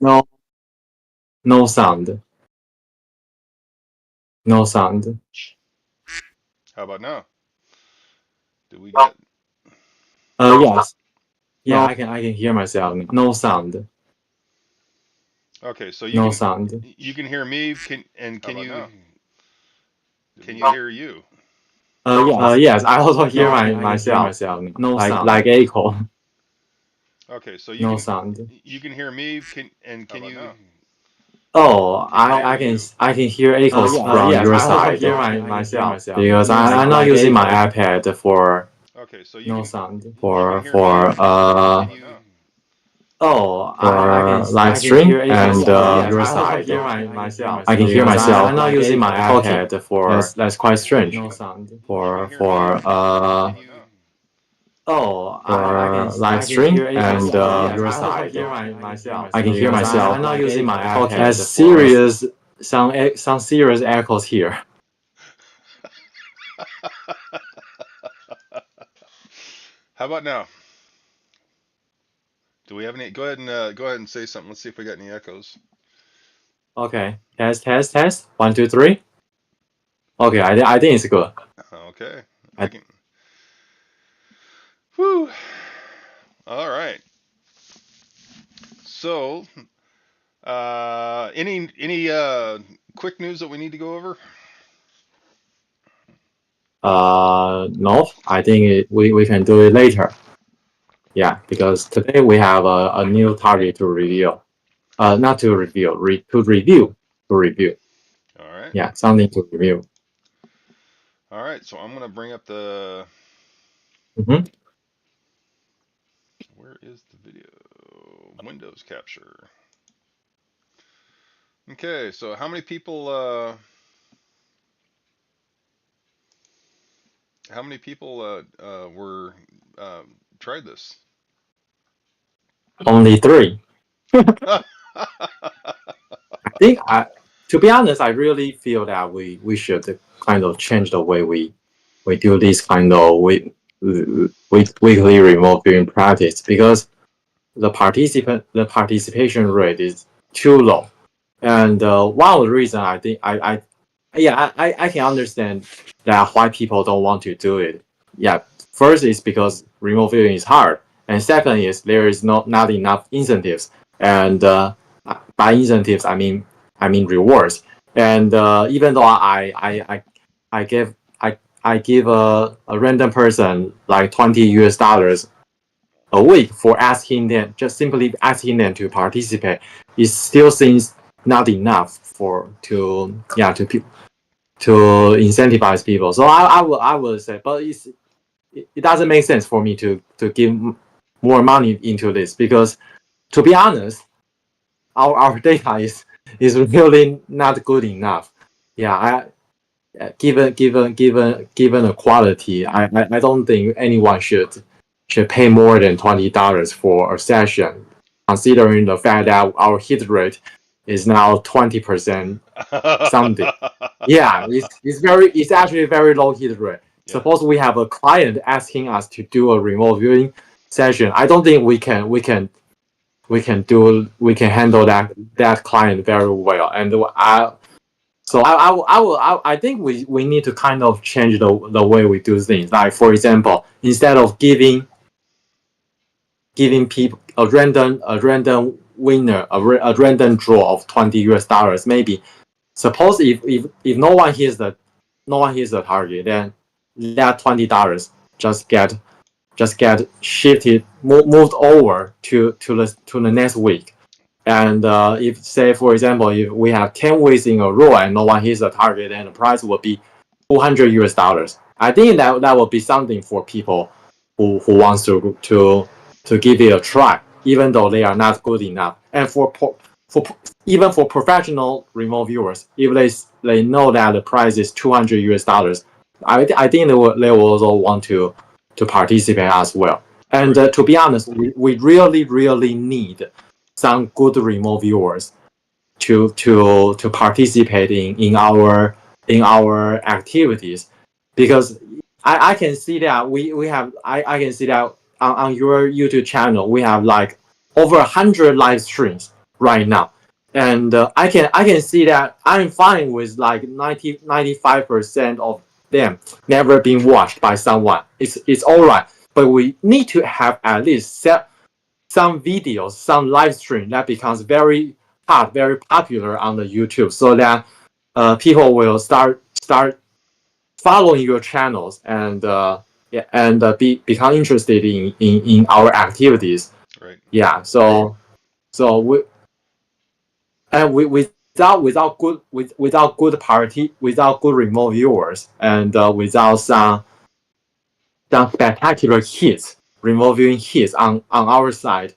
No, no sound. No sound. How about now? Do we get? Yes. Yeah, I can hear myself. No sound. Okay, so No sound. you can hear me. How Can about you now? hear you? Yes, I also hear No, I can hear myself. No sound. Like echo. Okay, so No sound. you can hear me. how Can about you now? Oh, can you hear I you? I can hear echoes from Yes, your I also side hear myself because I'm not using my iPad for Okay, so no sound you can for hear me. how Can about you? now? for live stream and your side. I can hear myself. I'm not using my iPad for that's quite strange. You you can For hear me. for How Can about you? now? for live stream and your Yes, I also side. hear I can hear myself. myself. I'm not using my Okay, iPad as serious some serious echoes here. How about now? Do we have any? Go ahead and say something. Let's see if we got any echoes. Okay, test. 1, 2, 3. Okay, I think it's good. Okay, I I, can. Whew. All right. So, any quick news that we need to go over? no, I think we can do it later. Yeah, because today we have a new target to reveal. Not to reveal, to review. All right. Yeah, something to review. All right. So I'm gonna bring up the. Mm-hmm. Where is the video? Windows capture. Okay. So how many people were tried this? Only 3. I think to be honest, I really feel that we should kind of change the way we do this kind of weekly remote viewing practice because the participation rate is too low. And one of the reasons I think I can understand that why people don't want to do it. Yeah, first is because remote viewing is hard, and second is there is not enough incentives. And by incentives, I mean rewards. And even though I give I give a random person like $20 a week for asking them, just simply asking them to participate, it still seems not enough for to incentivize people. So I will say, but it doesn't make sense for me to give more money into this because to be honest, our data is really not good enough. Yeah, given the quality, I don't think anyone should pay more than $20 for a session, considering the fact that our hit rate is now 20% something. Yeah, it's actually a very low hit rate. Yeah. Suppose we have a client asking us to do a remote viewing session. I don't think we can handle that client very well. And I think we need to kind of change the way we do things. Like for example, instead of giving people a random winner, a random draw of $20, maybe suppose if no one hits the target, then that $20 just get shifted, moved over to the next week. And if say for example, if we have 10 weeks in a row and no one hits the target, then the price will be $200. I think that will be something for people who wants to give it a try, even though they are not good enough. And for even for professional remote viewers, if they know that the price is $200, I think they will also want to participate as well. And Right. to be honest, we really need some good remote viewers to participate in our activities because I can see that we have I can see that on your YouTube channel we have like over 100 live streams right now. And I can see that I'm fine with like 95% of them never been watched by someone. It's all right, but we need to have at least some videos, some live stream that becomes very hot, very popular on the YouTube, so that people will start following your channels and yeah, and become interested in our activities. Right. Yeah, so without good party, without good remote viewers, and without some spectacular hits, remote viewing hits on our side,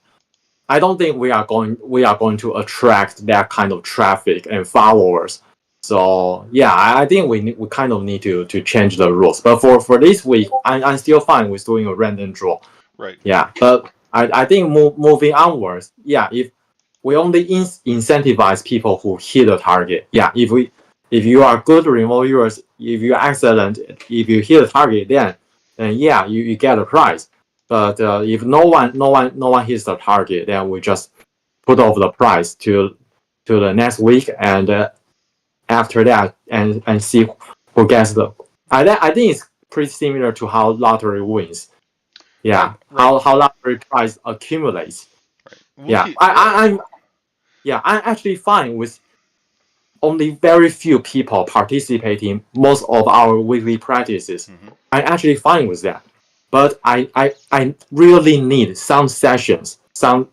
I don't think we are going to attract that kind of traffic and followers. So yeah, I think we kind of need to change the rules. But for this week, I'm still fine with doing a random draw. Right. Yeah, but I think moving onwards, yeah, if we only incentivize people who hit the target. Yeah, if you are good remote viewers, if you're excellent, if you hit the target, then yeah, you get a prize. But if no one hits the target, then we just put off the prize to the next week, and after that, and see who gets the. I think it's pretty similar to how lottery wins. Yeah, Right. how lottery prize accumulates. Right. Yeah, I'm actually fine with only very few people participating most of our weekly practices. Mm-hmm. I'm actually fine with that. But I really need some sessions, some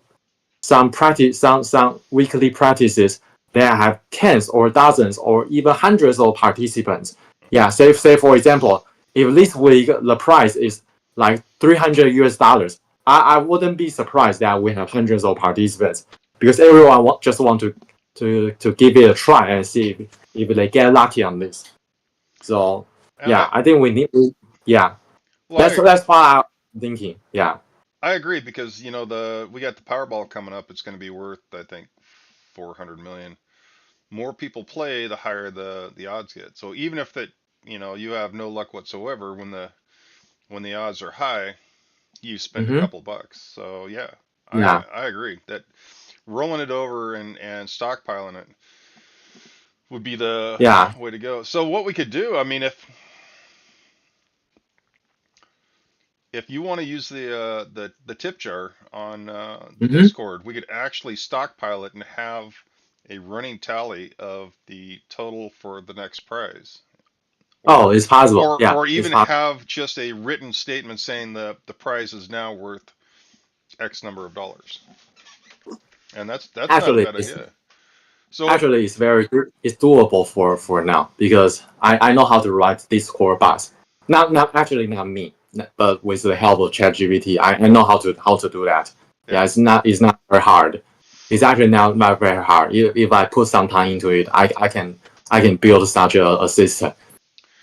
practice, some weekly practices that have tens or dozens or even hundreds of participants. Yeah, say for example, if this week the price is like $300, I wouldn't be surprised that we have hundreds of participants, because everyone just want to give it a try and see if they get lucky on this. So yeah, I think we need. Yeah, Well, that's why I'm thinking. Yeah. I agree because we got the Powerball coming up. It's going to be worth, I think, 400 million. More people play, the higher the odds get. So even if that you have no luck whatsoever, when the odds are high, you spend a Mm-hmm. couple bucks. So yeah, Yeah. I agree that rolling it over and stockpiling it would be the Yeah. way to go. So what we could do, I mean, if you want to use the tip jar on the Mm-hmm. Discord, we could actually stockpile it and have a running tally of the total for the next prize, Oh, or it's possible. Yeah, or it's even possible. have just a written statement saying the prize is now worth X number of dollars, and that's not a Actually, bad it's idea. So actually it's very it's doable for now, because I know how to write Discord bots. Not actually not me, but with the help of ChatGPT, I know how to do that. yeah, Yeah, it's not very hard. It's actually not very hard. If I put some time into it, I can build such a system.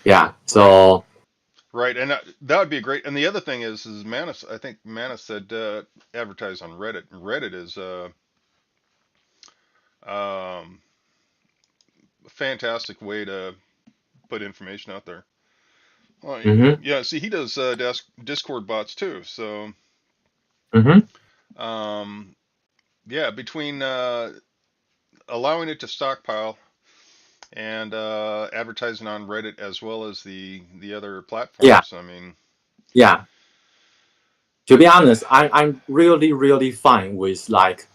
Yeah. right, So right, and that would be great. And the other thing is Manus. I think Manus said advertise on Reddit. Reddit is um, a fantastic way to put information out there. Well, mm-hmm. yeah. See, he does Discord bots too. So Mm-hmm. um, yeah, between allowing it to stockpile and advertising on Reddit as well as the other Yeah. platforms. I mean, Yeah. To be honest, I'm really fine with like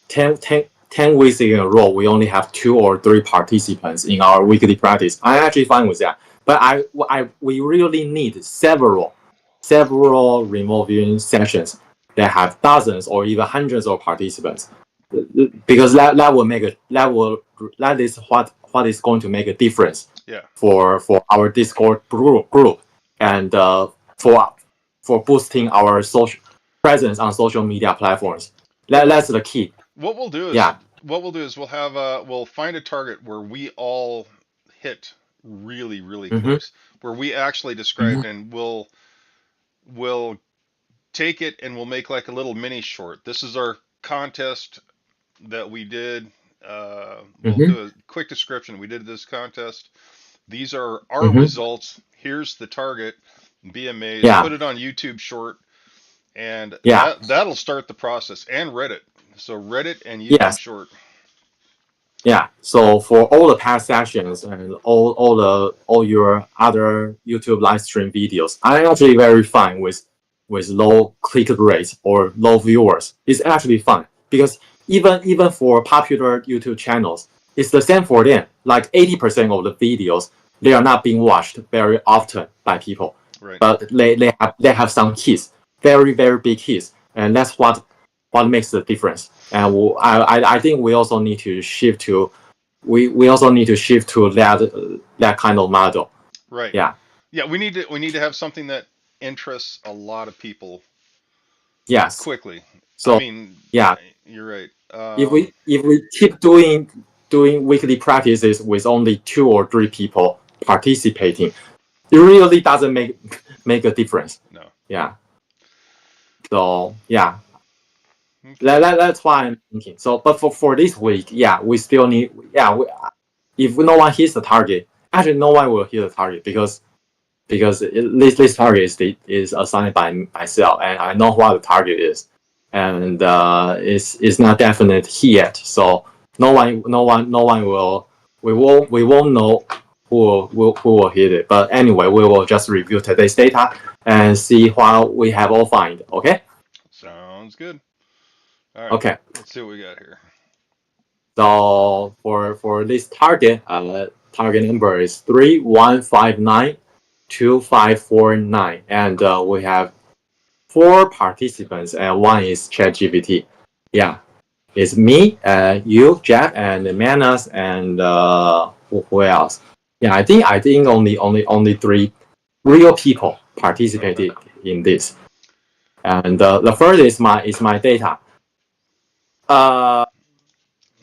10 weeks in a row. We only have 2 or 3 participants in our weekly practice. I'm actually fine with that. But we really need several remote viewing sessions that have dozens or even hundreds of participants, because that is what is going to make a difference yeah, for our Discord group, and for for boosting our social presence on social media platforms. yeah. That's the key. What we'll do is Yeah. we'll have we'll find a target where we all hit really Mm-hmm. close, where we actually Mm-hmm. described, and we'll take it and we'll make like a little mini short. This is our contest that we did. We'll Mm-hmm. do a quick description. We did this contest. These are our Mm-hmm. results. Here's the target. Be amazed. Yeah. Put it on YouTube short, and Yeah. that'll start the process. And Reddit. So Reddit and YouTube Yes. short. Yeah. So for all the past sessions and all your other YouTube live stream videos, I'm actually very fine with low click rate or low viewers. It's actually fine because even for popular YouTube channels, it's the same for them. Like 80% of the videos, they are not being watched very often by people, Right. but they have some hits, very big hits, and that's what makes the difference. And I think we also need to shift to that kind of model. Right. Yeah. Yeah, we need to have something that interests a lot of people Yes. quickly. I So mean, yeah, you're right. if we keep doing weekly practices with only 2 or 3 people participating, it really doesn't make a difference. No. Yeah. So yeah, Okay. that's why I'm thinking. So, but for this week, yeah, we still need. Yeah, if no one hits the target, actually no one will hit the target because this target is assigned by myself, and I know what the target is, and it's not definite yet. So no one will we won't know who will hit it. But anyway, we will just review today's data and see what we have all find. Okay. Sounds good. All right. Okay. Let's see what we got here. So for this target, target number is 31592549, and we have 4 participants, and 1 is ChatGPT. Yeah, it's me, you, Jeff, and Manas, and who else? Yeah, I think only 3 real people participated in this, and the first is my data.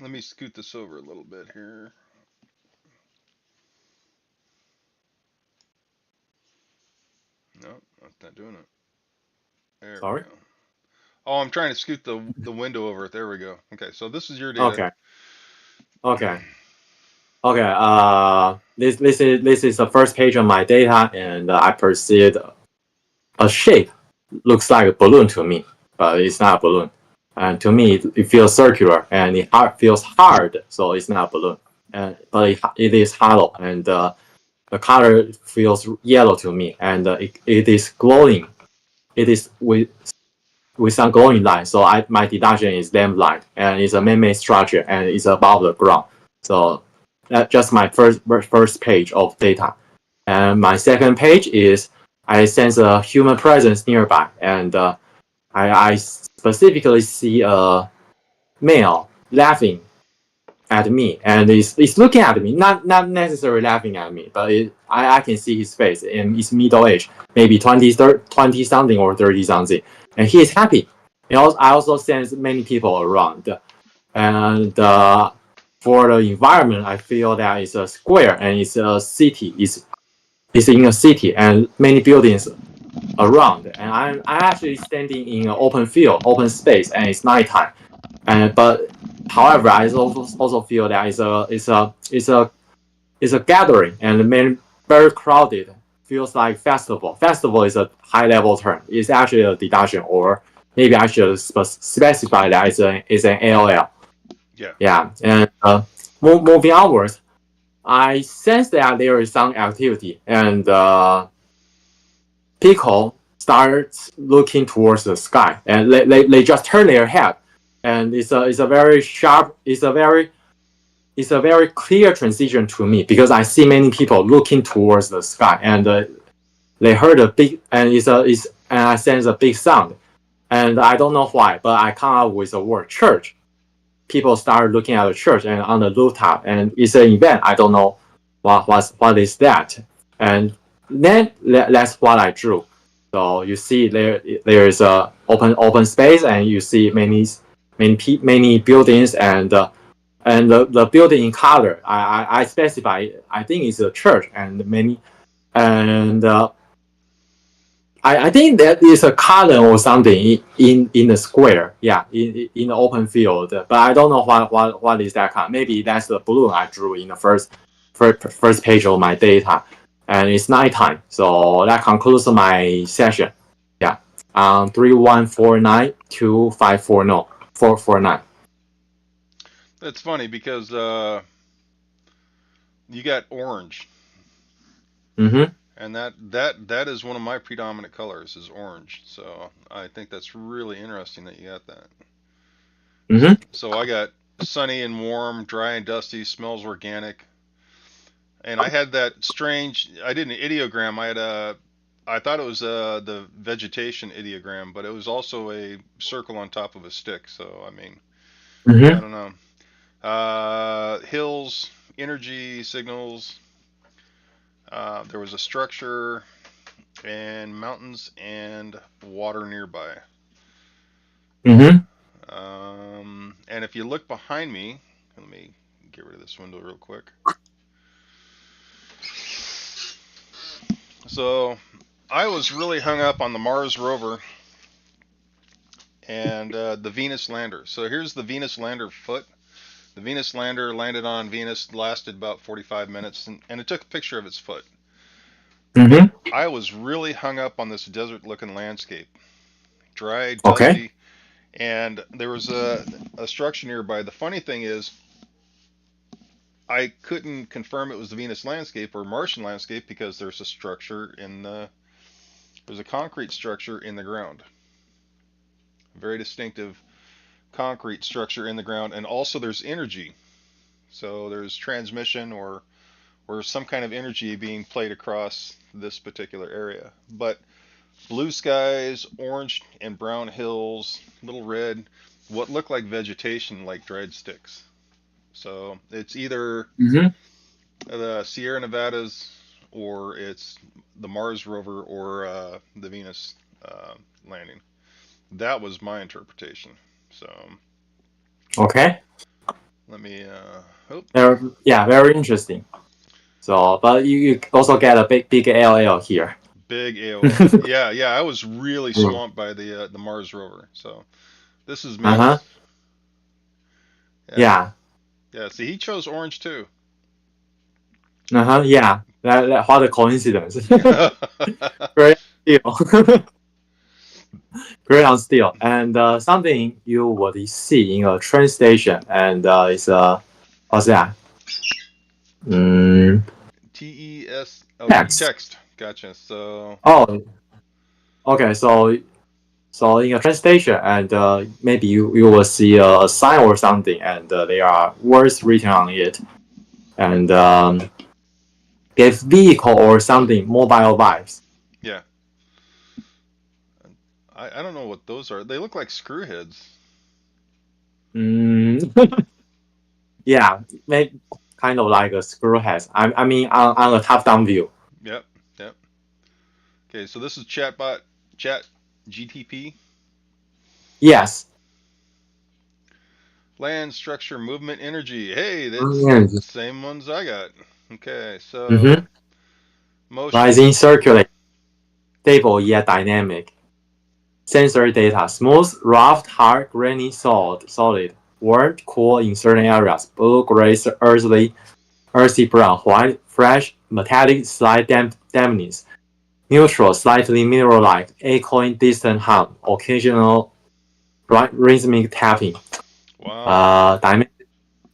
Let me scoot this over a little bit here. No, that's not doing it. There Sorry. we go. Oh, I'm trying to scoot the window over it. There we go. Okay, so this is your data. Okay. This is the first page of my data, and I perceived a shape looks like a balloon to me, but it's not a balloon. And to me, it feels circular, and it feels hard, so it's not a balloon. But it is hollow, and the color feels yellow to me, and it is glowing. It is with some glowing light. So my deduction is lamp light, and it's a man-made structure, and it's above the ground. So that's just my first page of data. And my second page is I sense a human presence nearby, and I specifically see a male laughing at me, and it's looking at me, not necessarily laughing at me, but I can see his face, and it's middle age, maybe 20 something or 30 something, and he is happy. And I also sense many people around, and for the environment, I feel that it's a square and it's a city. It's in a city and many buildings around, and I'm actually standing in an open field, open space, and it's nighttime. But however, I also feel that it's a gathering and very crowded. Feels like festival. Festival is a high level term. It's actually a deduction, or maybe I should specify that it's an ALL. Yeah. Yeah, and moving onwards, I sense that there is some activity, and people start looking towards the sky, and they just turn their head, and it's a very sharp, it's a very clear transition to me because I see many people looking towards the sky, and they heard a big, and and I sense a big sound, and I don't know why, but I come up with the word church. People start looking at the church and on the rooftop, and it's an event. I don't know what is that, and then that's what I drew. So you see there is a open space, and you see many buildings, and the building in color I specify. I think it's a church, and many, and I think that is a column or something in the square, yeah, in the open field. But I don't know what is that column. Maybe that's the balloon I drew in the first page of my data, and it's nighttime. So that concludes my session. Yeah, 31492540 449. It's funny because you got orange, Mm-hmm. and that is one of my predominant colors is orange. So I think that's really interesting that you got that. Mm-hmm. So I got sunny and warm, dry and dusty, smells organic, and I had that strange. I did an ideogram. I thought it was the vegetation ideogram, but it was also a circle on top of a stick. So I mean, I Mm-hmm. don't know. Hills, energy signals. There was a structure and mountains and water nearby. Mm-hmm. And if you look behind me, let me get rid of this window real quick. So I was really hung up on the Mars rover and the Venus lander. So here's the Venus lander foot. The Venus lander landed on Venus, lasted about 45 minutes, and it took a picture of its foot. But Mm-hmm. I was really hung up on this desert looking landscape. Dry, Okay. dusty, and there was a structure nearby. The funny thing is, I couldn't confirm it was the Venus landscape or Martian landscape because there's a concrete structure in the ground. Very distinctive concrete structure in the ground, and also there's energy. So there's transmission or some kind of energy being played across this particular area. But blue skies, orange and brown hills, little red, what looked like vegetation like dried sticks. So it's either Mm-hmm. the Sierra Nevadas or it's the Mars rover or the Venus uh, landing. That was my interpretation. So Okay. let me. Oh, Yeah, very interesting. So, but you also get a big LL here. big AOL. Yeah, yeah. I was really Mm. swamped by the Mars rover. So this is me. Uh-huh. Yeah, Yeah. yeah. See, he chose orange too. Uh-huh. Yeah. What a coincidence. Great deal. Great on steel. And something you would see in a train station, and it's what's that? Mm, TES. Oh, text. text. Gotcha. So Oh, okay. So in a train station, and maybe you will see a sign or something, and there are words written on it, and give vehicle or something mobile vibes. yeah, I don't know what those are. They look like screw heads. Mm, yeah, maybe kind of like a screw head. I mean, on a top-down view. Yep, yep. Okay, so this is chatbot chat GTP. Yes. Land, structure, movement, energy. Hey, that's Mm-hmm. same ones I got. Okay, so motion. Rising circulate, stable yet dynamic. Sensory data: smooth, rough, hard, grainy, solid. Warm, cool in certain areas. Blue, gray, earthy brown. White, fresh, metallic, slight dampness. Neutral, slightly mineral-like. Echoing distant hum. Occasional rhythmic tapping. Wow.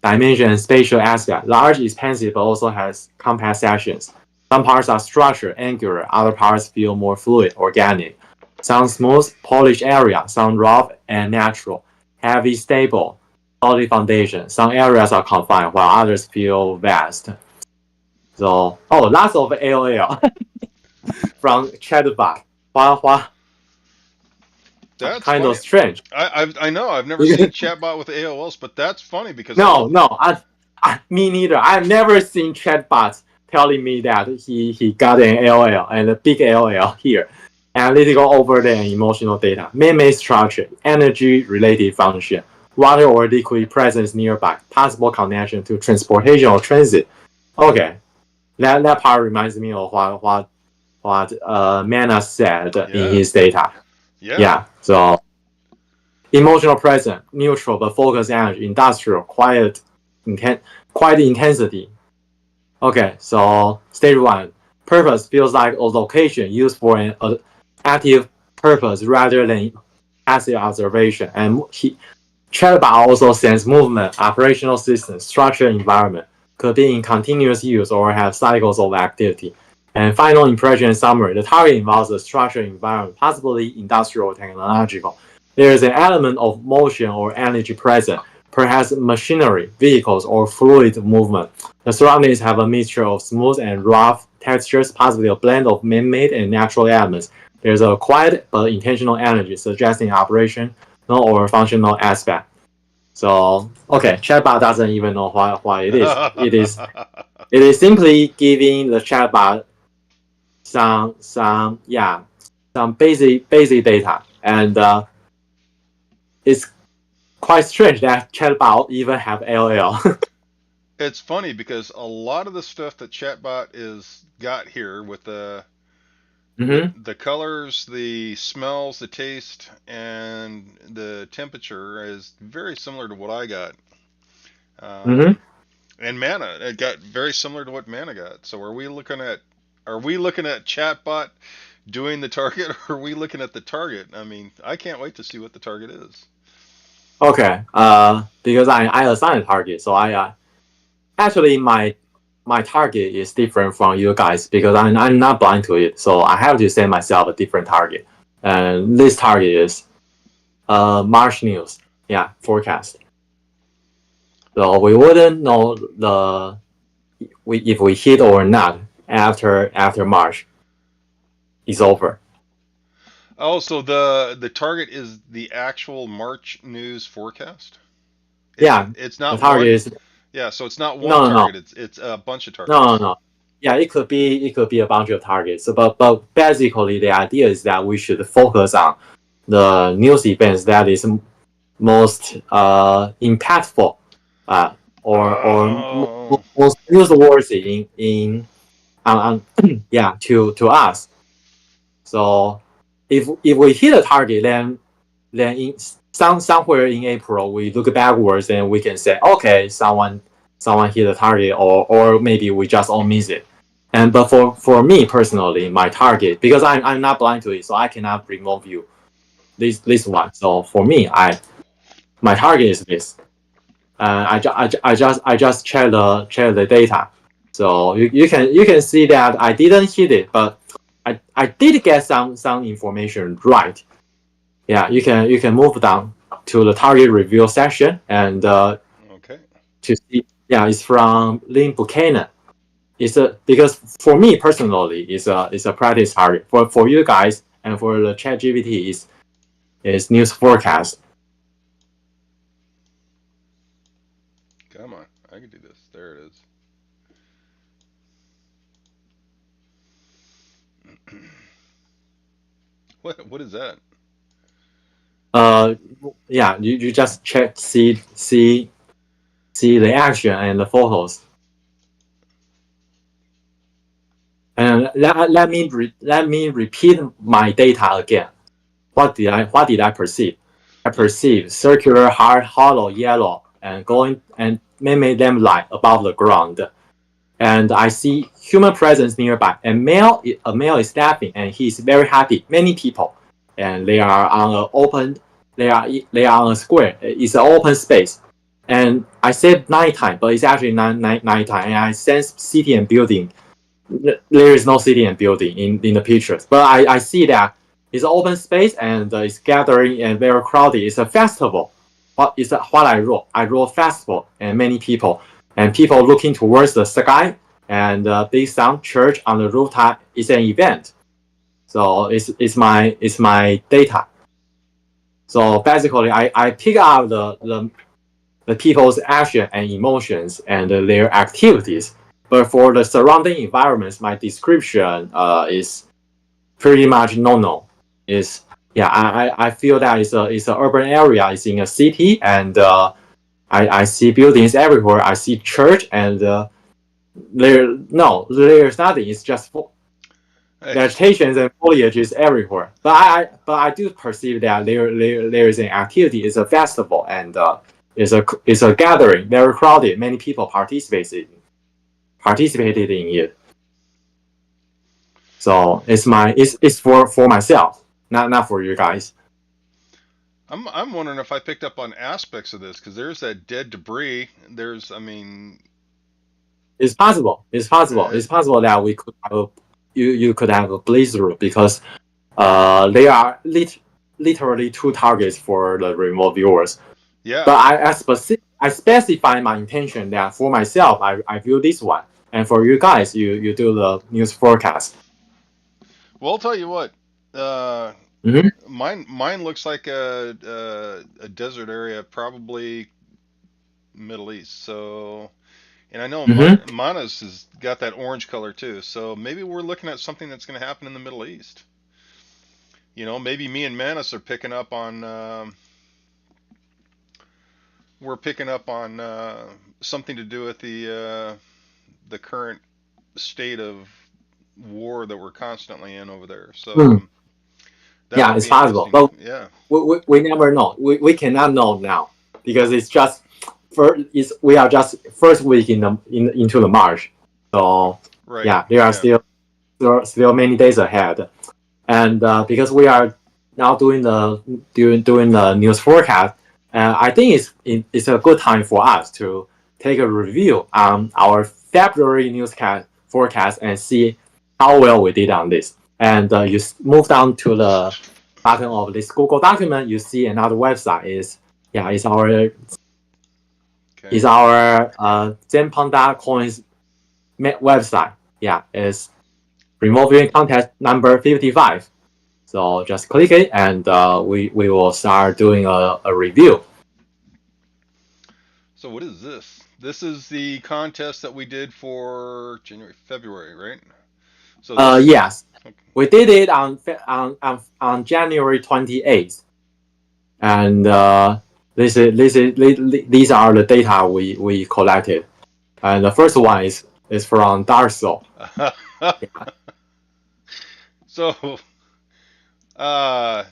Dimension and spatial aspect. Large, expansive, but also has compact sections. Some parts are structured, angular. Other parts feel more fluid, organic. Some smooth, polished area. Some rough and natural. Heavy, stable, solid foundation. Some areas are confined, while others feel vast. So, lots of AOL from chatbot. What That's kind of funny. strange. I know I've never seen chatbot with AOLs, but that's funny because No, me neither. I've never seen chatbots telling me that he got an LL and a big LL here. Analytical overlay and emotional data, man-made structure, energy-related function, water or liquid presence nearby, possible connection to transportation or transit. Okay, that part reminds me of what Mana said in yeah, his data. yeah. Yeah, so emotional presence, neutral but focused energy, industrial, quiet intensity. Okay, so stage one, purpose feels like a location used for an active purpose rather than passive observation. And Chatbot also sense movement, operational systems, structured environment, could be in continuous use or have cycles of activity. And final impression summary, the target involves a structured environment, possibly industrial or technological. There is an element of motion or energy present, perhaps machinery, vehicles, or fluid movement. The surroundings have a mixture of smooth and rough textures, possibly a blend of man-made and natural elements. There's a quiet but intentional energy suggesting operation or functional aspect. So okay, chatbot doesn't even know what it is. It is simply giving the chatbot some basic data, and it's quite strange that chatbot even have LL. It's funny because a lot of the stuff that chatbot is got here with Mm-hmm. the colors, the smells, the taste, and the temperature is very similar to what I got. Mm-hmm. And Mana, it got very similar to what Mana got. So are we looking at chatbot doing the target, or are we looking at the target? I mean, I can't wait to see what the target is. Okay. Because I assign a target, so I actually my target is different from you guys because I'm not blind to it, so I have to set myself a different target. And this target is March news, forecast. So we wouldn't know if we hit or not after March is over. Oh, so the target is the actual March news forecast. Yeah, It's the not target one. is Yeah, so it's not one no. target. It's a bunch of No, targets. no. Yeah, it could be a bunch of targets. But basically the idea is that we should focus on the news events that is most impactful or Oh, most newsworthy in yeah to us. So if we hit a target, then in somewhere in April we look backwards and we can say, okay, someone hit a target, or maybe we just all miss it. And but for me personally, my target, because I'm not blind to it, so I cannot remove you this one. So for me, my target is this. I just check the data. So you can see that I didn't hit it, but I did get some information right. Yeah, you can move down to the target review section and okay. to see. Yeah, it's from Lynn Buchanan. It's a because for me personally, it's a practice target. For you guys and for the ChatGPT is news forecast. Come on, I can do this. There it is. What is that? Uh, yeah, you just check see the action and the photos. And let me repeat my data again. What did I perceive? I You, perceive circular, hard, hollow, yellow, and going and made them light above the ground. And I see human presence nearby. A male is stepping, and he's very happy. Many people, and they are on an open. They are on a square. It's an open space. And I said nighttime, but it's actually nighttime. And I sense city and building. There is no city and building in the pictures, but I see that it's open space and it's gathering and very crowded. It's a festival. What I wrote? I wrote festival and many people and people looking towards the sky and big sound church on the rooftop is an event. So it's my data. So basically, I pick out the people's action and emotions and their activities. But for the surrounding environments, my description is pretty much no. Is yeah, I feel that it's an urban area. It's in a city, and I see buildings everywhere. I see church, and there's nothing. It's just hey, vegetations and foliage is everywhere. But I do perceive that there is an activity. It's a festival, and it's a gathering, very crowded. Many people participated in it. So it's for myself, not for you guys. I'm wondering if I picked up on aspects of this because there's that dead debris. There's, I mean, It's possible. It's possible. uh, It's possible that we could have you could have a playthrough because they are literally two targets for the remote viewers. yeah. But I specify my intention that for myself I view this one, and for you guys you do the news forecast. Well, I'll tell you what. Uh, Mm-hmm. mine looks like a desert area, probably Middle East. So, and I know Mm-hmm. Mana's has got that orange color too. So maybe we're looking at something that's going to happen in the Middle East. You know, maybe me and Manus are picking up on. We're picking up on something to do with the current state of war that we're constantly in over there. So Mm. that Yeah, would it's be possible, interesting. but Yeah. we never know. We cannot know now because it's just we are just first week into the March, so Right. yeah, there are Yeah. still many days ahead, and because we are now doing the news forecast, I think it's a good time for us to take a review on our February newscast forecast and see how well we did on this. And you move down to the bottom of this Google document, you see another website Okay. is our ZenPandaCoin's website. Yeah, it's remote viewing contest number 55. So just click it and we will start doing a review. So what is this? This is the contest that we did for January, February, right? So this. Yes, we did it on January 28th, and these are the data we collected. And the first one is from Darso. Yeah. So, how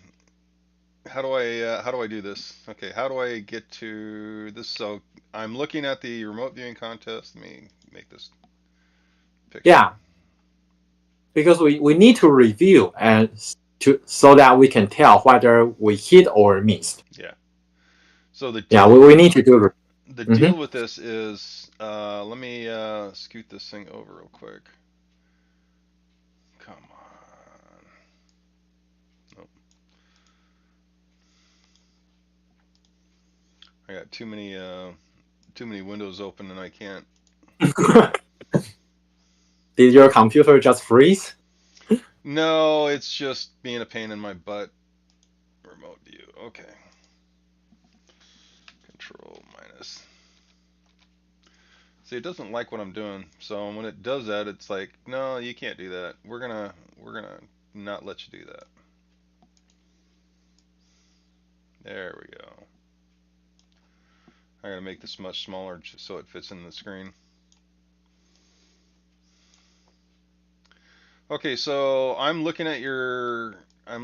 do I do this? Okay, how do I get to this? So I'm looking at the remote viewing contest. Let me make this picture. Yeah, because we need to review and so that we can tell whether we hit or missed. Yeah. So the Yeah, deal we need to do. the Mm-hmm. deal with this is, let me scoot this thing over real quick. Come on. Nope. I got too many windows open and I can't. Did your computer just freeze? No, it's just being a pain in my butt. Remote view. Okay. Control minus. See, it doesn't like what I'm doing. So when it does that, it's like, no, you can't do that. We're gonna not let you do that. There we go. I gotta make this much smaller just so it fits in the screen. Okay, so I'm looking at your. Wow.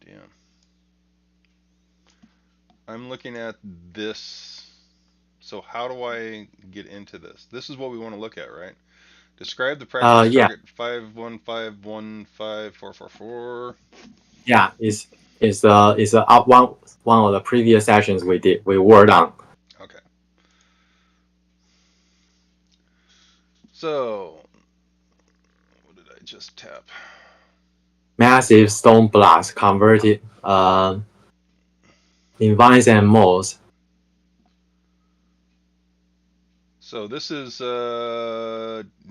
Damn. I'm looking at this. So how do I get into this? This is what we want to look at, right? Describe the practice Yeah. target 51515444. Yeah, it's one of the previous sessions we worked on. Okay. So what did I just tap? Massive stone blocks converted in vines and moss. So this is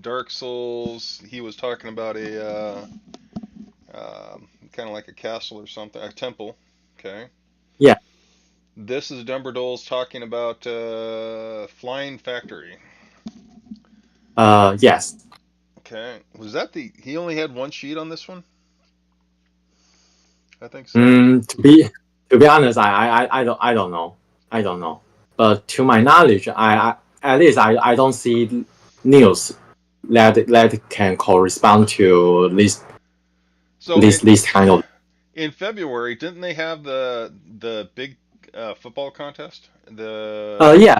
Dark Souls. He was talking about a kind of like a castle or something, a temple. Okay. Yeah. This is Dumberdole's talking about Flying Factory. Yes. Okay. Was that he only had one sheet on this one? I think so. To be honest, I don't know. I don't know. But to my knowledge, I at least I don't see news that can correspond to this kind of. In February, didn't they have the big football contest? Yeah.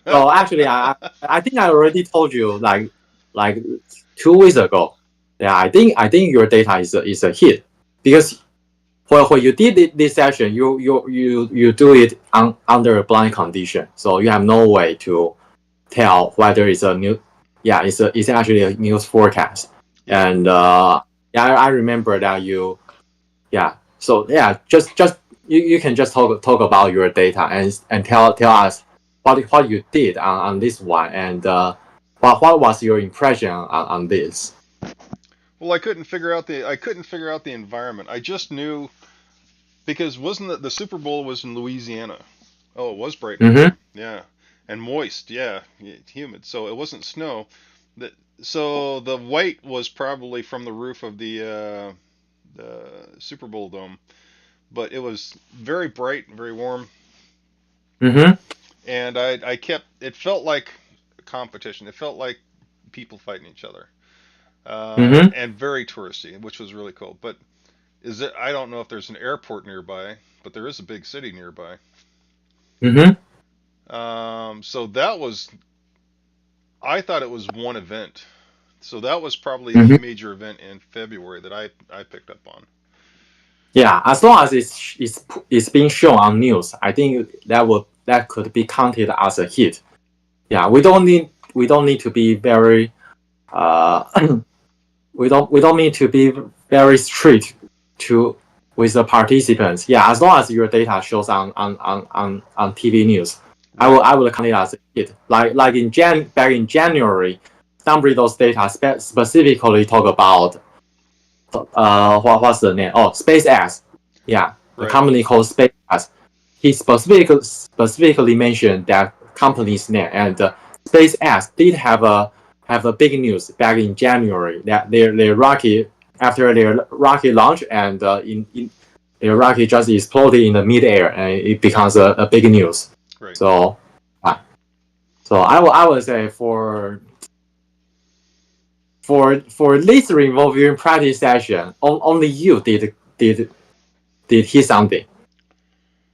So actually, I think I already told you like 2 weeks ago. Yeah, I think your data is a hit because when you did this session, you do it under a blind condition, so you have no way to tell whether it's a new, it's actually a news forecast. Yeah. And I remember that just you can just talk about your data and tell us what you did on this one, and what was your impression on this. Well, I couldn't figure out the environment. I just knew because wasn't the Super Bowl was in Louisiana. Oh, it was bright and warm. Yeah. And moist, yeah, humid. So it wasn't snow. So the white was probably from the roof of the Super Bowl dome, but it was very bright, very warm, and I kept. It felt like competition. It felt like people fighting each other, and very touristy, which was really cool. But I don't know if there's an airport nearby, but there is a big city nearby. So that was. I thought it was one event. So that was probably the major event in February that I picked up on. Yeah, as long as it's being shown on news, I think that could be counted as a hit. Yeah, we don't need to be very we don't need to be very strict with the participants. Yeah, as long as your data shows on TV news, right. I will count it as a hit. Like back in January, some of those data specifically talk about what's the name? Oh, SpaceX. Yeah, the company called SpaceX. He specifically mentioned that company's name, and SpaceX did have a big news back in January that their rocket, after their rocket launch, and their rocket just exploded in the midair, and it becomes a big news. Right. So I would say for this remote viewing practice session, only you did hit something.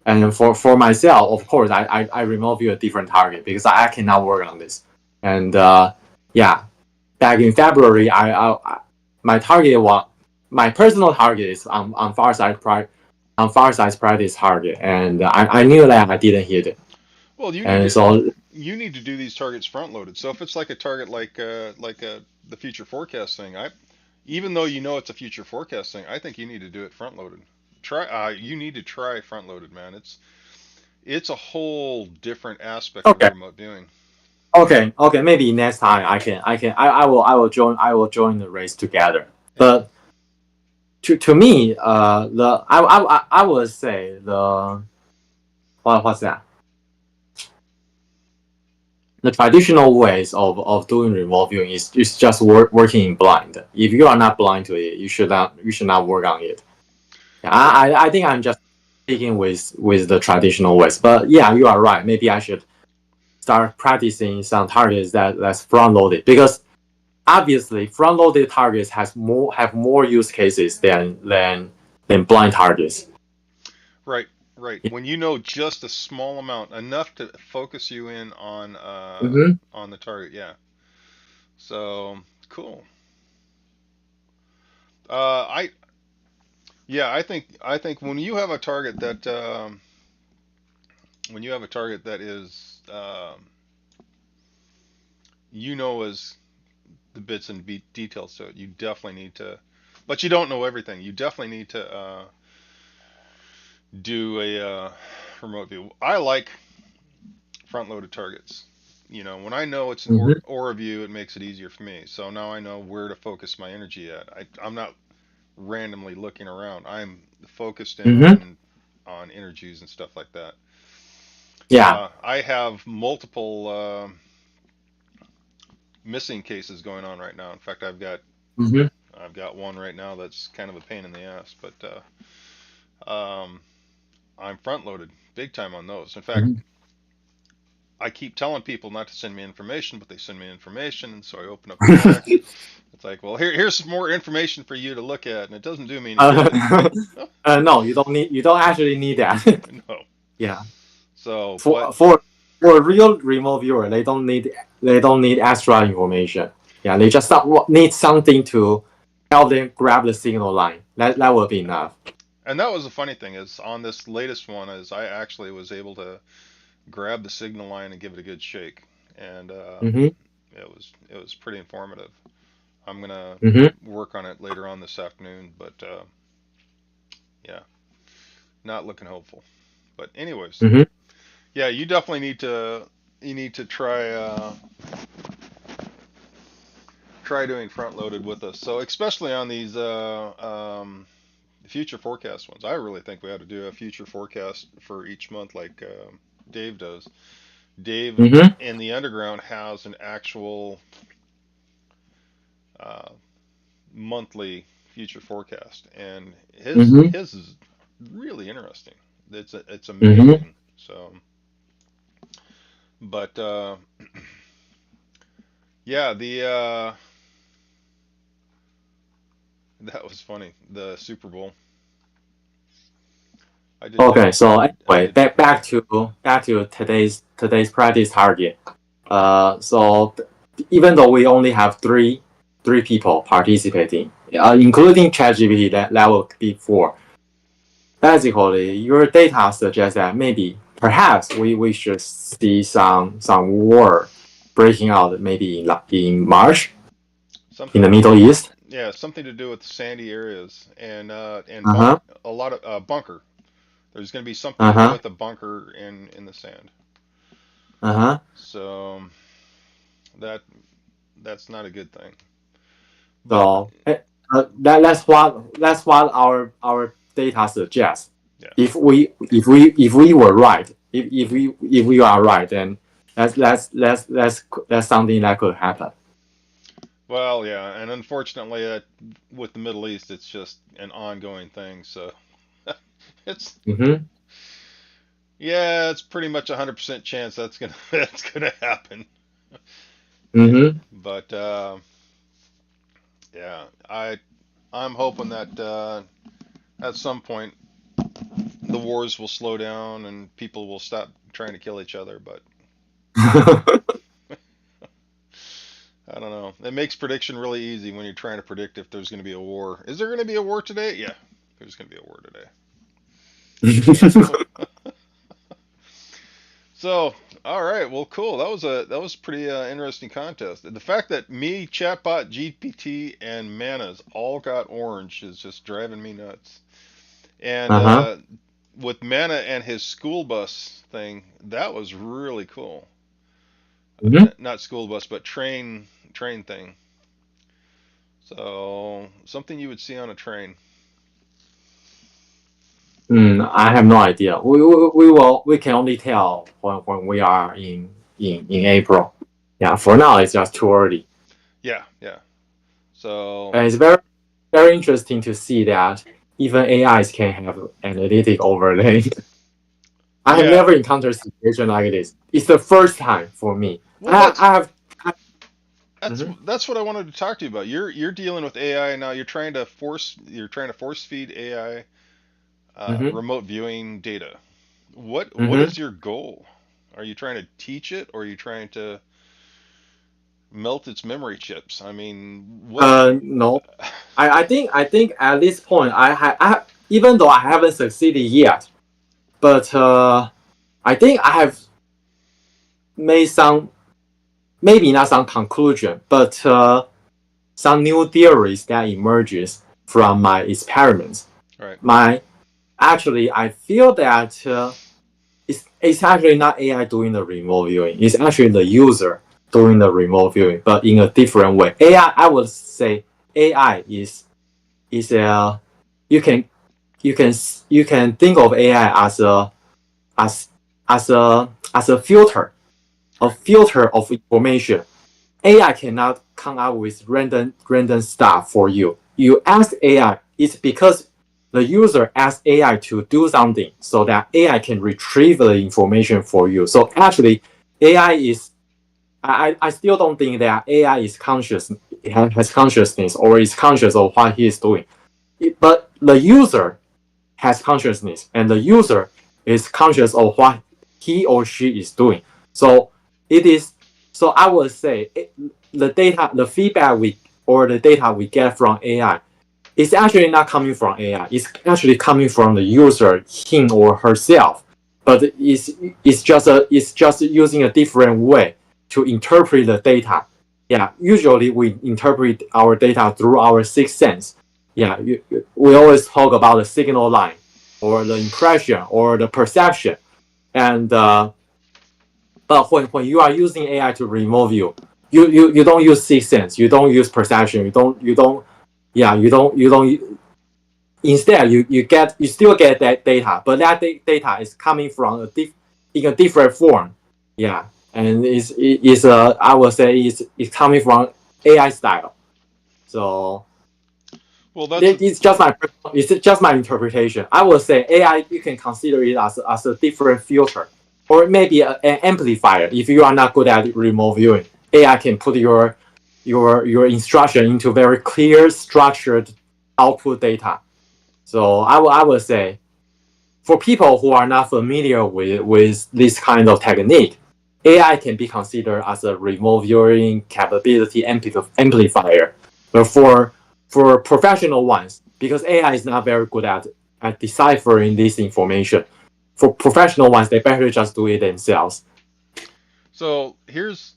And for myself, of course, I remote view a different target because I cannot work on this. And back in February, my target was, my personal target is on far side practice target, and I knew that I didn't hit it. Well, you need to do these targets front loaded. So if it's like a target like the future forecast thing, even though you know it's a future forecast thing, I think you need to do it front loaded. You need to try front loaded, man. It's a whole different aspect of remote viewing. Okay. Maybe next time I will join the race together. But to me, I would say what's that? The traditional ways of doing remote viewing is just working in blind. If you are not blind to it, you should not work on it. I think I'm just sticking with the traditional ways. But yeah, you are right. Maybe I should start practicing some targets that's front loaded, because obviously front loaded targets have more use cases than blind targets. Right. When you know just a small amount, enough to focus you in on the target. Yeah. So cool. I think when you have a target that is is the bits and details to it, you definitely need to, but you don't know everything. You definitely need to do a remote view. I like front-loaded targets. When I know it's an aura view, it makes it easier for me. So now I know where to focus my energy at. I'm not randomly looking around. I'm focused in on energies and stuff like that. Yeah. I have multiple missing cases going on right now. In fact, I've got one right now that's kind of a pain in the ass, but I'm front loaded big time on those. In fact, I keep telling people not to send me information, but they send me information, and so I open up the text. It's like, well, here's some more information for you to look at, and it doesn't do me any good. No, you don't actually need that. No. Yeah. So for a real remote viewer, they don't need extra information. Yeah, they just need something to help them grab the signal line. That will be enough. And that was the funny thing is on this latest one is I actually was able to grab the signal line and give it a good shake, and Mm-hmm. it was pretty informative. I'm gonna Mm-hmm. work on it later on this afternoon, but yeah, not looking hopeful. But anyways, Mm-hmm. yeah, you definitely need to try doing front loaded with us. So especially on these future forecast ones, I really think we ought to do a future forecast for each month, like Dave does. Dave Mm-hmm. in the underground has an actual uh, monthly future forecast, and Mm-hmm. his is really interesting. It's Mm-hmm. amazing. So, but yeah, the that was funny. The Super Bowl. I did Okay, take so I anyway, did back to today's practice target. Even though we only have three people participating, including ChatGPT, that will be four. Basically, your data suggests that maybe perhaps we should see some war breaking out maybe in March in the something. Middle East. Yeah, something to do with sandy areas and Uh huh. a lot of bunker. There's going to be something Uh to do huh. with a bunker in the sand. Uh huh. So that that's not a good thing. But So that's what our data suggests. yeah. If we were right, if we are right, then that's something that could happen. Well, yeah, and unfortunately, with the Middle East, it's just an ongoing thing. So it's Mm-hmm. yeah, it's pretty much 100% chance that's gonna that's gonna happen. Mm-hmm. But yeah, I'm hoping that at some point the wars will slow down and people will stop trying to kill each other. But I don't know. It makes prediction really easy when you're trying to predict if there's going to be a war. Is there going to be a war today? Yeah, there's going to be a war today. So, all right, well, cool. That was pretty interesting contest. The fact that me, Chatbot, GPT, and Manas all got orange is just driving me nuts. And Uh-huh. with Mana and his school bus thing, that was really cool. Mm-hmm. Not school bus, but train thing. So something you would see on a train. I have no idea. We can only tell when we are in April. Yeah, for now it's just too early. Yeah, yeah. So And it's very interesting to see that even AIs can have analytic overlay. I have yeah, never encountered a situation like this. It's the first time for me. well, I have. Mhm. that's what I wanted to talk to you about. You're dealing with AI now. You're trying to force feed AI Mhm. remote viewing data. What Mhm. is your goal? Are you trying to teach it, or are you trying to melt its memory chips? I mean, what? No. I think at this point even though I haven't succeeded yet, but I think I have made some, maybe not some conclusion, but some new theories that emerges from my experiments. Right. My Actually, I feel that it's actually not AI doing the remote viewing. It's actually the user doing the remote viewing, but in a different way. I would say AI is a you can you can you can think of AI as as a filter, Right. of information. AI cannot come up with random stuff for you. You ask AI, it's because the user asks AI to do something so that AI can retrieve the information for you. So actually, AI is I still don't think that AI is conscious, has consciousness or is conscious of what he is doing. But the user has consciousness, and the user is conscious of what he or she is doing. So it is. So I would say the data, the feedback we or the data we get from AI it's actually not coming from AI. It's actually coming from the user, him or herself. But it's just using a different way to interpret the data. Yeah, usually we interpret our data through our sixth sense. Yeah, we always talk about the signal line, or the impression, or the perception, and but when you are using AI to remove you don't use sixth sense, you don't use perception, you don't. Instead, you still get that data, but that data is coming from in a different form. Yeah, and is I would say it's coming from AI style. So Well, that's it's just my interpretation. I would say AI, you can consider it as a different filter, or maybe an amplifier. If you are not good at remote viewing, AI can put your instruction into very clear, structured output data. So I would say, for people who are not familiar with this kind of technique, AI can be considered as a remote viewing capability amplifier. But for professional ones, because AI is not very good at deciphering this information, for professional ones, they better just do it themselves. so here's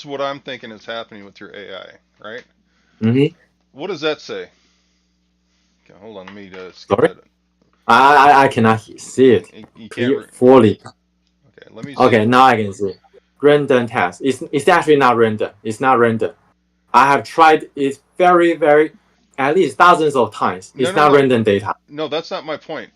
what I'm thinking is happening with your AI, right? Mm-hmm. What does that say? Okay, hold on, let me skip Sorry, that. I cannot see it You can't. fully. Okay, let me see. Okay, now I can see. Random test. It's actually not random. It's not random. I have tried it very at least dozens of times. No, It's no, not no, random data. no. That's not my point.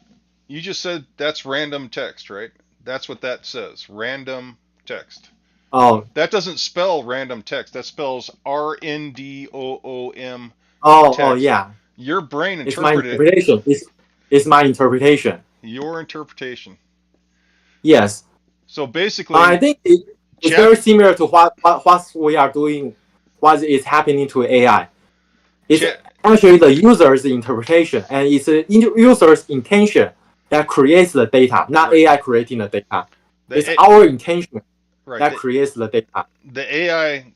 You just said that's random text, right? That's what that says. Random text. Oh That doesn't spell random text. That spells RNDOOM oh text. yeah. Your brain It's my interpreted it. interpretation. It's my interpretation. Your interpretation. Yes. So I basically, think it's chat. very similar to what we are doing, what is happening to AI. It's Chat. actually the user's interpretation, and it's the user's intention that creates the data, not Right. AI creating the data. It's The our intention right. that creates the data. The AI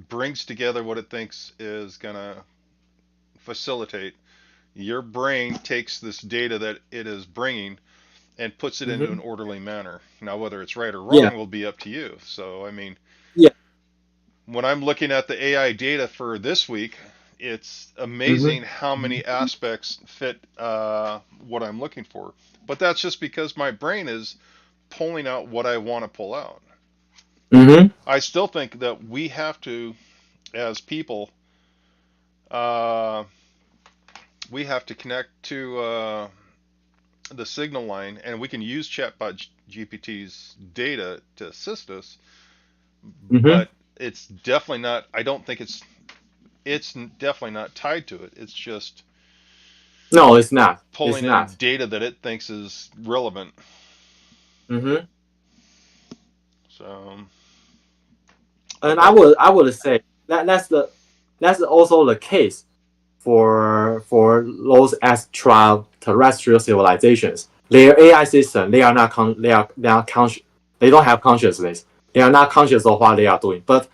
brings together what it thinks is gonna facilitate. Your brain takes this data that it is bringing and puts it into Mm-hmm. an orderly manner. Now, whether it's right or Yeah. wrong will be up to you. So, I mean, Yeah. when I'm looking at the AI data for this week, it's Mm-hmm. amazing how many aspects fit what I'm looking for. But that's just because my brain is pulling out what I want to pull out. Mm-hmm. I still think that we have to, as people, uh, we have to connect to the signal line, and we can use Chatbot GPT's data to assist us. Mm-hmm. But it's definitely not. I don't think it's definitely not tied to it. It's just No, it's not. It's pulling in not. data that it thinks is relevant. Mm-hmm. So, but And that I would say that's also the case for those extraterrestrial civilizations. Their AI system, they are conscious. They don't have consciousness. They are not conscious of what they are doing, but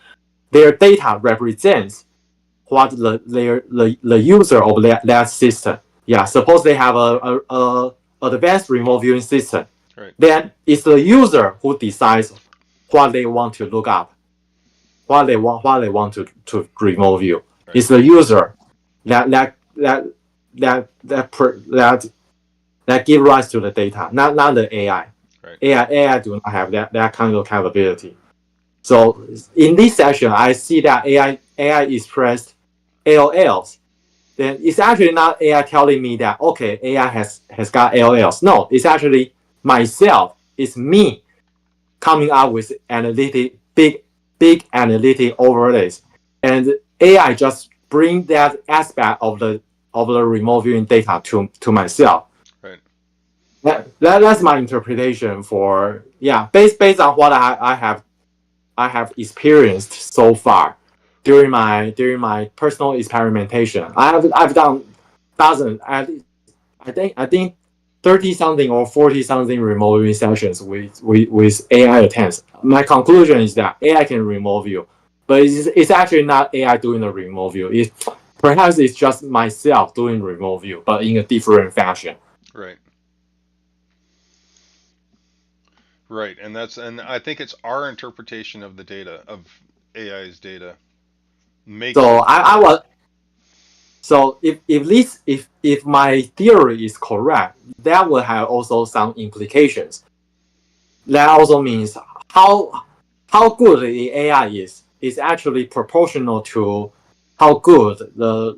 their data represents what the user of that system. Yeah, suppose they have a advanced remote viewing system. right, Then it's the user who decides what they want to look up, what they want to remote view. right, It's the user that that that that give rise to the data, not the AI. right. AI do not have that kind of capability. So in this session, I see that AI expressed LLs. Then it's actually not AI telling me that okay, AI has got LLs. No, it's actually myself. It's me coming up with analytic big analytic overlays, and AI just bring that aspect of the remote viewing data to myself. Right. That's my interpretation for yeah, based on what I have experienced so far during my personal experimentation. I've done dozens. I think 30 something or 40 something remote viewing sessions with AI attempts. My conclusion is that AI can remote view, but it's actually not AI doing the remote view. perhaps it's just myself doing remote view, but in a different fashion. Right. Right, and I think it's our interpretation of the data, of AI's data, makes So it I was so if my theory is correct, that will have also some implications. That also means how how good the AI is actually proportional to how good the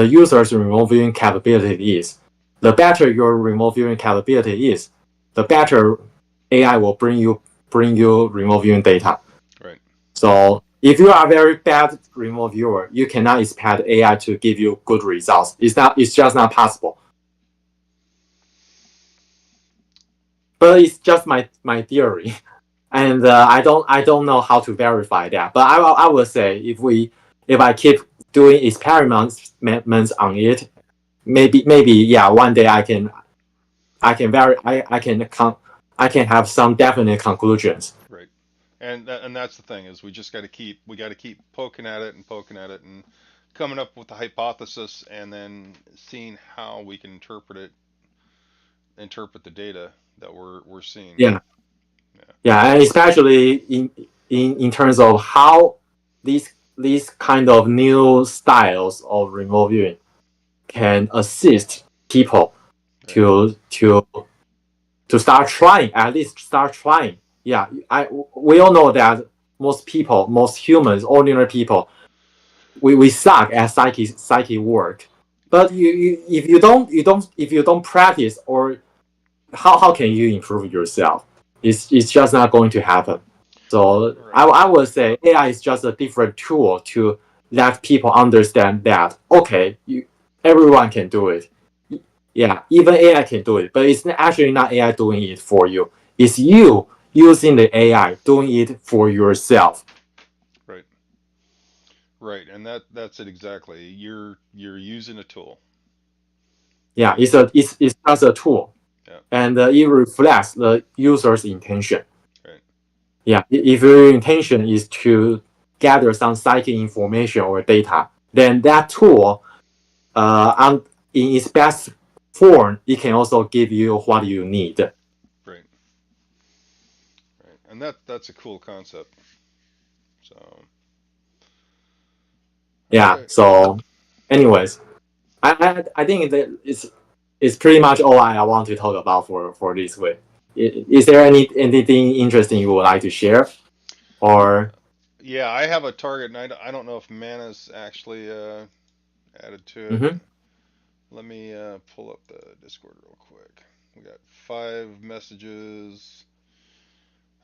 user's remote viewing capability is. The better your remote viewing capability is, the better AI will bring you remote viewing data. right. So if you are a very bad remote viewer, you cannot expect AI to give you good results. It's just not possible. But it's just my theory. And I don't know how to verify that. But I would say if I keep doing experiments on it, maybe yeah, one day I can I can have some definite conclusions. Right. And that's the thing, is we got to keep poking at it and coming up with a hypothesis, and then seeing how we can interpret the data that we're seeing. Yeah, Yeah. yeah, and especially in terms of how these kind of new styles of remote viewing can assist people Right. to start trying, at least start trying. Yeah, we all know that most people, most humans, ordinary people, we suck at psyche work. But if you don't practice, or how can you improve yourself? It's just not going to happen. So Right. I would say AI is just a different tool to let people understand that okay, everyone can do it. Yeah, even AI can do it, but it's actually not AI doing it for you. It's you using the AI doing it for yourself. Right. Right. And that's it exactly. You're using a tool. Yeah, And it's just a tool, yeah. and it reflects the user's intention. Right. Yeah, if your intention is to gather some psychic information or data, then that tool, in its best form, it can also give you what you need. Right. Right. And that's a cool concept. So, all Yeah. right. So, anyways, I think that it's pretty much all I want to talk about for this week. Is there anything interesting you would like to share, or? Yeah, I have a target, and I don't know if Mana's actually added to it. Mm-hmm. Let me pull up the Discord real quick. We got 5 messages.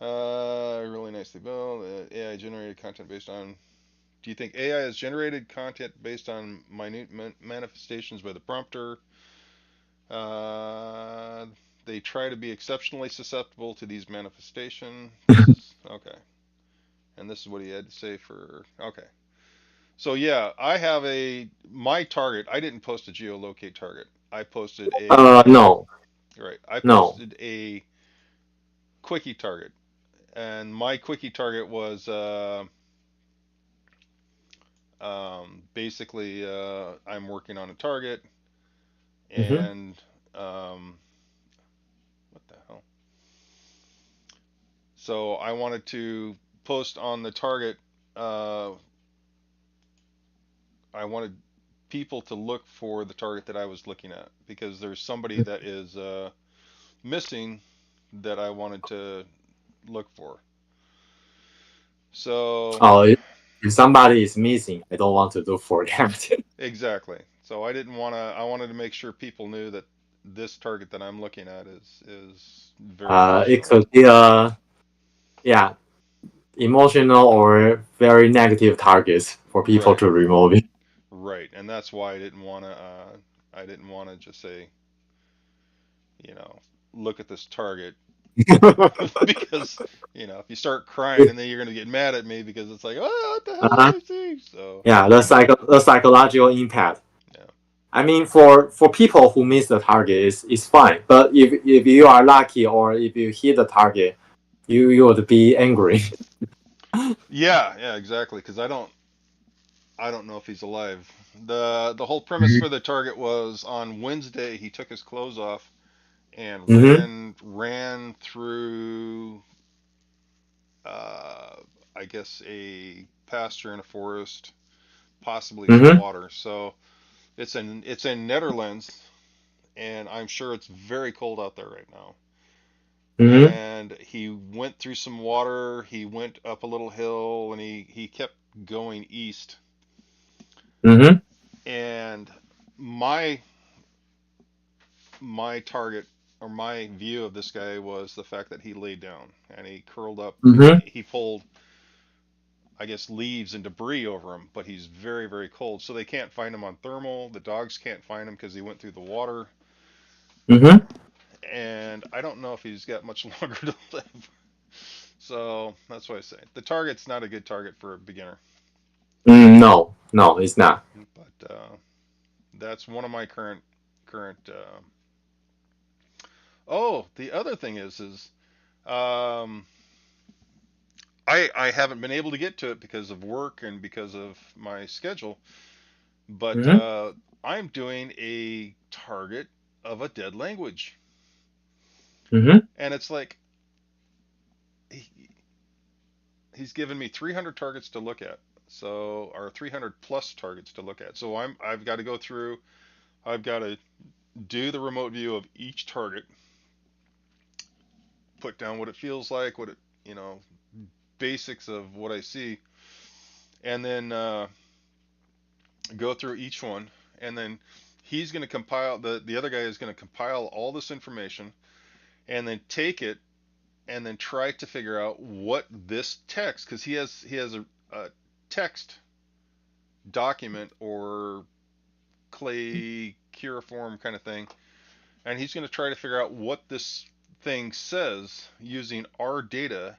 Really nicely built. AI generated content based on. Do you think AI has generated content based on minute manifestations by the prompter? Uh, they try to be exceptionally susceptible to these manifestations. This is okay, and this is what he had to say for okay. So yeah, I have my target. I didn't post a geolocate target. I posted No, right. I no. posted a quickie target, and my quickie target was basically I'm working on a target, Mm-hmm. and what the hell? So I wanted to post on the target. Uh, I wanted people to look for the target that I was looking at, because there's somebody that is missing that I wanted to look for. So Oh, if somebody is missing, I don't want to look for that. exactly. So I didn't want to. I wanted to make sure people knew that this target that I'm looking at is very It personal. could be yeah, emotional or very negative targets for people Right, to remove it. right, and that's why I didn't want to. I didn't want to just say, you know, look at this target, because if you start crying, and then you're gonna get mad at me because it's like, oh, what the hell Uh-huh. did I see? So Yeah, the psychological impact. yeah, I mean, for people who miss the target is fine, but if you are lucky or if you hit the target, you would be angry. yeah, exactly. Because I don't. I don't know if he's alive. The whole premise for the target was on Wednesday he took his clothes off and Mm-hmm. ran through uh, I guess a pasture in a forest, possibly some Mm-hmm. water. So it's in Netherlands, and I'm sure it's very cold out there right now. Mm-hmm. And he went through some water. He went up a little hill, and he kept going east. Mm-hmm. And my my target or my view of this guy was the fact that he laid down and he curled up and Mm-hmm. he pulled, I guess, leaves and debris over him, but he's very, very cold. So they can't find him on thermal. The dogs can't find him because he went through the water. Mm-hmm. And I don't know if he's got much longer to live. So that's why I say the target's not a good target for a beginner. No, no, it's not. But that's one of my current. Oh, the other thing is um, I haven't been able to get to it because of work and because of my schedule. But Mm-hmm. I'm doing a target of a dead language, Mm-hmm. and it's like he, he's given me 300 targets to look at. So, or 300 plus targets to look at. So I've got to go through. I've got to do the remote view of each target, put down what it feels like, what it, you know, basics of what I see, and then go through each one, and then he's going to compile the other guy is going to compile all this information, and then take it and then try to figure out what this text, because he has a text document or clay cuneiform kind of thing, and he's going to try to figure out what this thing says using our data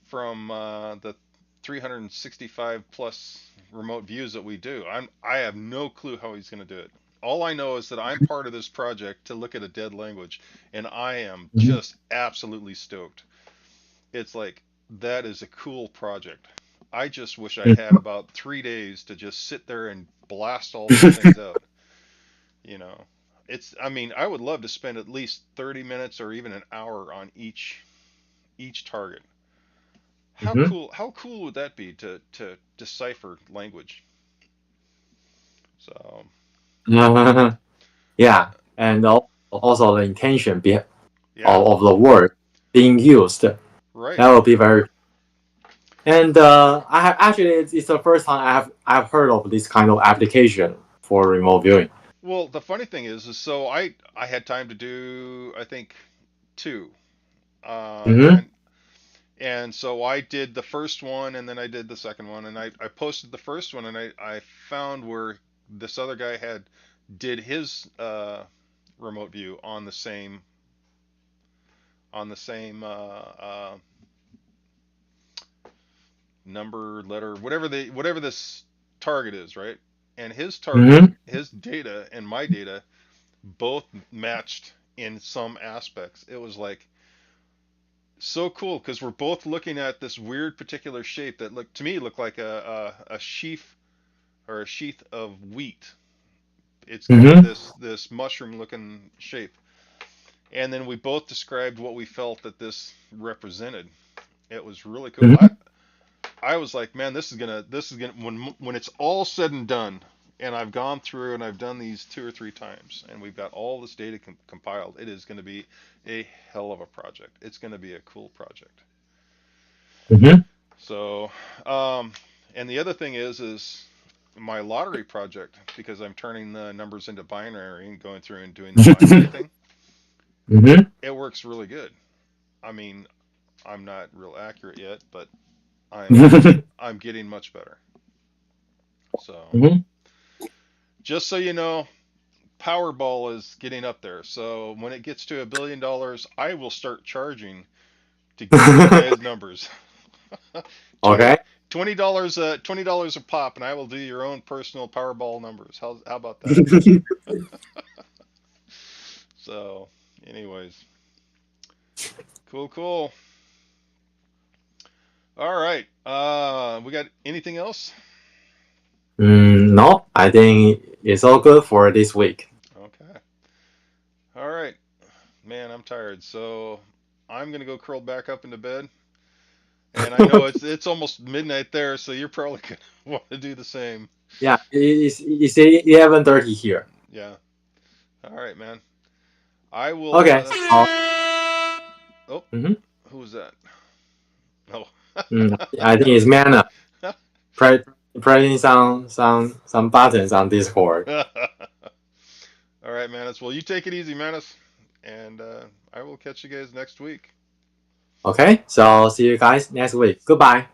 from the 365 plus remote views that we do. I have no clue how he's going to do it. All I know is that I'm part of this project to look at a dead language, and I am Mm-hmm. just absolutely stoked. It's like that is a cool project. I just wish I had about 3 days to just sit there and blast all these things out. You know, I mean, I would love to spend at least 30 minutes or even an hour on each target. Mm-hmm. How cool would that be to decipher language? So, Yeah, and also the intention yeah, of the word being used. That right. will be very. And I have actually it's the first time I've heard of this kind of application for remote viewing. Well, the funny thing is so I had time to do I think two, uh, Mm-hmm. and and so I did the first one and then I did the second one and I posted the first one and I found where this other guy had did his remote view on the same number, letter, whatever this target is, right? And his target, Mm-hmm. his data and my data both matched in some aspects. It was like so cool because we're both looking at this weird particular shape that looked to me looked like a sheaf or a sheath of wheat. It's kind of Mm-hmm. this mushroom looking shape. And then we both described what we felt that this represented. It was really cool. Mm-hmm. I was like, man, this is gonna when it's all said and done, and I've gone through and I've done these 2 or 3 times, and we've got all this data compiled. It is going to be a hell of a project. It's going to be a cool project. Mm-hmm. So, um, and the other thing is my lottery project because I'm turning the numbers into binary and going through and doing the binary thing. Mm-hmm. It works really good. I mean, I'm not real accurate yet, but I'm Mm-hmm. I'm getting much better. So, Mm-hmm. just so you know, Powerball is getting up there. So when it gets to $1 billion, I will start charging to give you guys numbers. 20 Okay. $20 $20 a pop, and I will do your own personal Powerball numbers. How about that? So, anyways, cool, cool. All right. We got anything else? No, I think it's all good for this week. Okay. All right. Man, I'm tired. So I'm gonna go curl back up into bed. And I know it's almost midnight there, so you're probably gonna want to do the same. Yeah, it's 11:30 here. Yeah. All right, man. I will. Okay, so Oh, mhm. who was that? Oh. I think it's Mana pressing some buttons on Discord. All right, Manus. Well, you take it easy, Manus, and I will catch you guys next week. Okay, so see you guys next week. Goodbye.